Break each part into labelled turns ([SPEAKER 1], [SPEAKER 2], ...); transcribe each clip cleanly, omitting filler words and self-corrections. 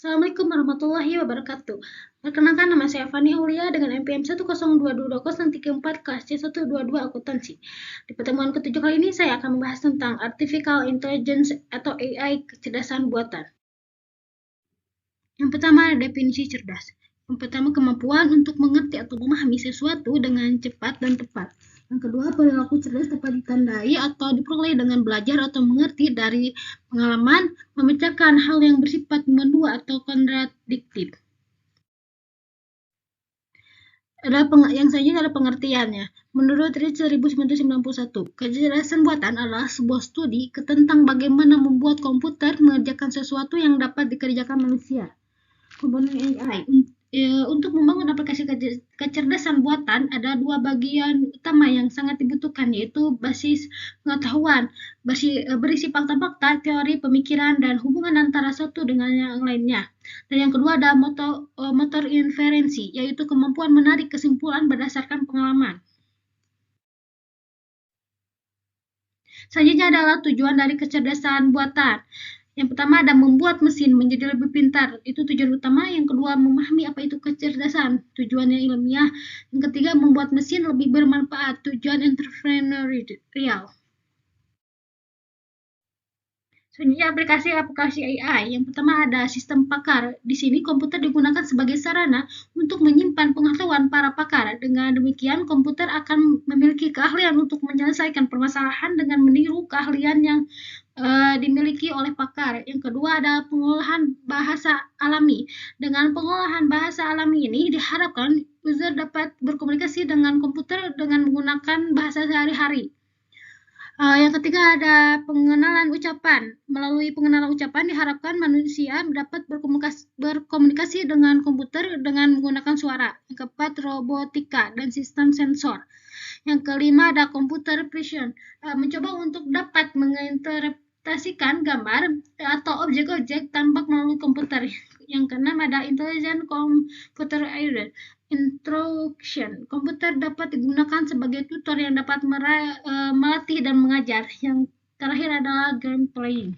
[SPEAKER 1] Assalamualaikum warahmatullahi wabarakatuh. Perkenalkan, nama saya Fani Aulia dengan NPM 1022034 kelas C122 akuntansi. Di pertemuan ketujuh kali ini saya akan membahas tentang Artificial Intelligence atau AI kecerdasan buatan. Yang pertama, definisi cerdas. Yang pertama, kemampuan untuk mengerti atau memahami sesuatu dengan cepat dan tepat. Yang kedua, perilaku cerdas dapat ditandai atau diperoleh dengan belajar atau mengerti dari pengalaman, memecahkan hal yang bersifat mendua atau kontradiktif. Yang selanjutnya ada pengertiannya. Menurut Reed 1991, kecerdasan buatan adalah sebuah studi tentang bagaimana membuat komputer mengerjakan sesuatu yang dapat dikerjakan manusia. Komponen AI. Untuk membangun aplikasi kecerdasan buatan, ada dua bagian utama yang sangat dibutuhkan, yaitu basis pengetahuan, berisi fakta-fakta, teori pemikiran, dan hubungan antara satu dengan yang lainnya. Dan yang kedua ada motor inferensi, yaitu kemampuan menarik kesimpulan berdasarkan pengalaman. Selanjutnya adalah tujuan dari kecerdasan buatan. Yang pertama ada membuat mesin menjadi lebih pintar, itu tujuan utama. Yang kedua, memahami apa itu kecerdasan, tujuannya ilmiah. Yang ketiga, membuat mesin lebih bermanfaat, tujuan entrepreneurial. Selanjutnya aplikasi AI. Yang pertama ada sistem pakar. Di sini komputer digunakan sebagai sarana untuk menyimpan pengetahuan para pakar. Dengan demikian, komputer akan memiliki keahlian untuk menyelesaikan permasalahan dengan meniru keahlian yang dimiliki oleh pakar. Yang kedua ada pengolahan bahasa alami. Dengan pengolahan bahasa alami ini diharapkan user dapat berkomunikasi dengan komputer dengan menggunakan bahasa sehari-hari. Yang ketiga ada pengenalan ucapan. Melalui pengenalan ucapan diharapkan manusia dapat berkomunikasi dengan komputer dengan menggunakan suara. Yang keempat, robotika dan sistem sensor. Yang kelima ada computer vision, mencoba untuk dapat menginterpretasikan gambar atau objek-objek tampak melalui komputer. Yang keenam ada intelligent computer aided instruction. Komputer dapat digunakan sebagai tutor yang dapat melatih dan mengajar. Yang terakhir adalah game playing.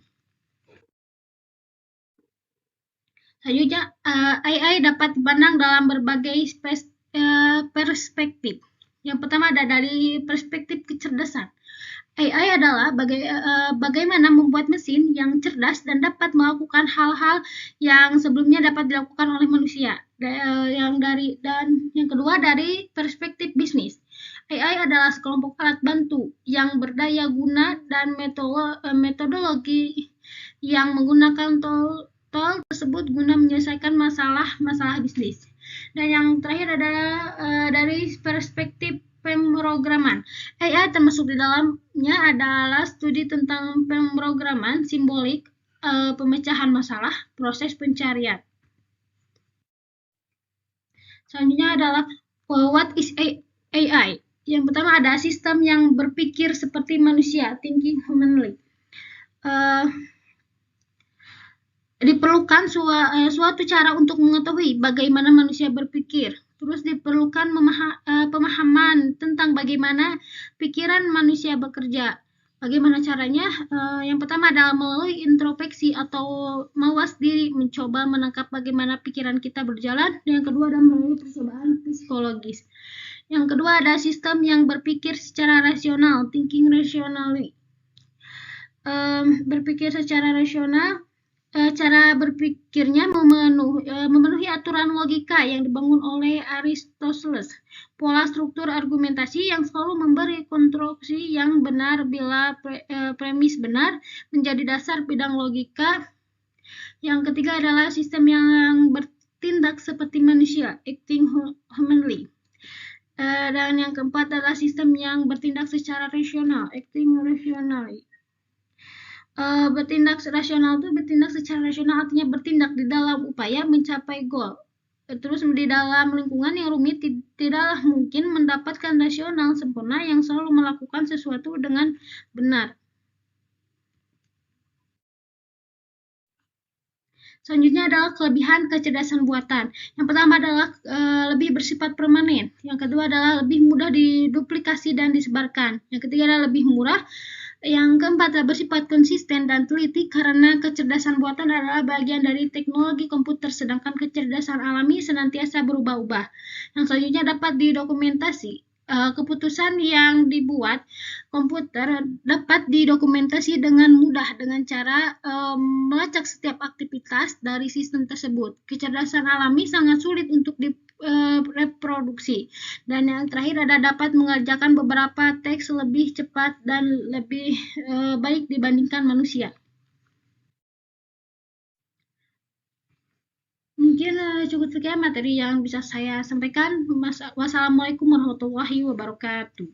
[SPEAKER 1] Selanjutnya, AI dapat dipandang dalam berbagai perspektif. Yang pertama ada dari perspektif kecerdasan. AI adalah bagaimana membuat mesin yang cerdas dan dapat melakukan hal-hal yang sebelumnya dapat dilakukan oleh manusia. Dan yang kedua dari perspektif bisnis. AI adalah sekelompok alat bantu yang berdaya guna dan metodologi yang menggunakan tol tersebut guna menyelesaikan masalah bisnis. Dan yang terakhir adalah dari perspektif pemrograman. AI termasuk di dalamnya adalah studi tentang pemrograman simbolik, pemecahan masalah, proses pencarian. Selanjutnya adalah what is AI? Yang pertama ada sistem yang berpikir seperti manusia, thinking humanly. Diperlukan suatu cara untuk mengetahui bagaimana manusia berpikir. Terus diperlukan pemahaman tentang bagaimana pikiran manusia bekerja. Bagaimana caranya? Yang pertama adalah melalui introspeksi atau mawas diri, mencoba menangkap bagaimana pikiran kita berjalan. Dan yang kedua adalah melalui percobaan psikologis. Yang kedua ada sistem yang berpikir secara rasional, thinking rationally. Berpikir secara rasional, cara berpikirnya memenuhi aturan logika yang dibangun oleh Aristoteles. Pola struktur argumentasi yang selalu memberi konstruksi yang benar bila premis benar menjadi dasar bidang logika. Yang ketiga adalah sistem yang bertindak seperti manusia, acting humanly. Dan yang keempat adalah sistem yang bertindak secara rasional, acting rationally. Bertindak secara rasional artinya bertindak di dalam upaya mencapai goal. Terus di dalam lingkungan yang rumit tidaklah mungkin mendapatkan rasional sempurna yang selalu melakukan sesuatu dengan benar. Selanjutnya adalah kelebihan kecerdasan buatan. Yang pertama adalah lebih bersifat permanen. Yang kedua adalah lebih mudah diduplikasi dan disebarkan. Yang ketiga adalah lebih murah. Yang keempat, bersifat konsisten dan teliti karena kecerdasan buatan adalah bagian dari teknologi komputer, sedangkan kecerdasan alami senantiasa berubah-ubah. Yang selanjutnya dapat didokumentasi. Keputusan yang dibuat komputer dapat didokumentasi dengan mudah dengan cara melacak setiap aktivitas dari sistem tersebut. Kecerdasan alami sangat sulit untuk direproduksi. Dan yang terakhir ada dapat mengerjakan beberapa teks lebih cepat dan lebih baik dibandingkan manusia. Mungkin cukup sekian materi yang bisa saya sampaikan. Wassalamualaikum warahmatullahi wabarakatuh.